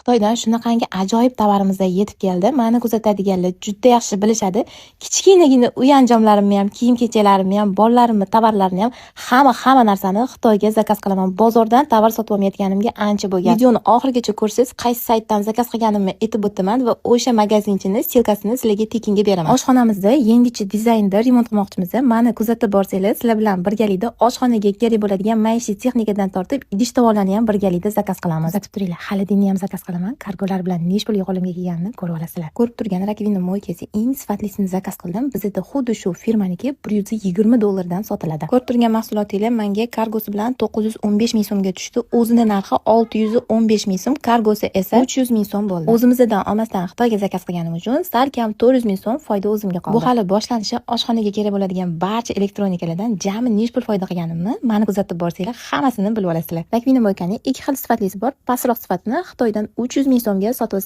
Xitoydan shunaqangi ajoyib tovarimizda yetib keldi. Meni kuzatadiganlar juda yaxshi bilishadi. Kichkinagina uy anjomlarimni ham, kiyim-kechaklarimni ham, bolalarimni tovarlarini ham hamma narsani Xitoyga zakaz qilaman. Bozordan tovar sotib olmayotganimga ancha bo'lgan. Videoni oxirigacha ko'rsangiz, qaysi saytdan zakaz qilganimni aytib o'taman va o'sha magazinchining ssilkasini sizlarga tekinga beraman. Oshxonamizda yangicha dizaynda remont qilmoqchimiz. Meni kuzatib borsangiz, sizlar bilan birgalikda oshxonaga kerak bo'ladigan maishiy texnikadan tortib idish tovoqlarni ham birgalikda zakaz qilamiz. Kuzatib turinglar, hali dinni ham zakaz qilaman. Kargolar bilan necha pulga qo'limga kelganini ko'rib olasizlar. Ko'rib turgan Rakvina moykasi eng sifatlisini zakaz qildim. Bizda xuddi shu firmaniki $120 dan sotiladi. Ko'rib turgan mahsulotinglar menga kargosi bilan 915 ming so'mga tushdi. O'zini narxi 615 ming so'm, kargosi esa 300 ming so'm bo'ldi. O'zimizdan olmasdan Xitoyga zakaz qilganim uchun sal kam 400 ming so'm foyda o'zimga qoldi. Bu hali boshlanishi. Oshxonaga kerak bo'ladigan barcha elektronikalardan jami necha pul foyda qilganimni meni kuzatib borsanglar, hammasini bilib olasizlar. Rakvina moykaning ikki xil sifatlisi bor. Pastroq sifatini Xitoydan 300 ming so'mga sotib olsa,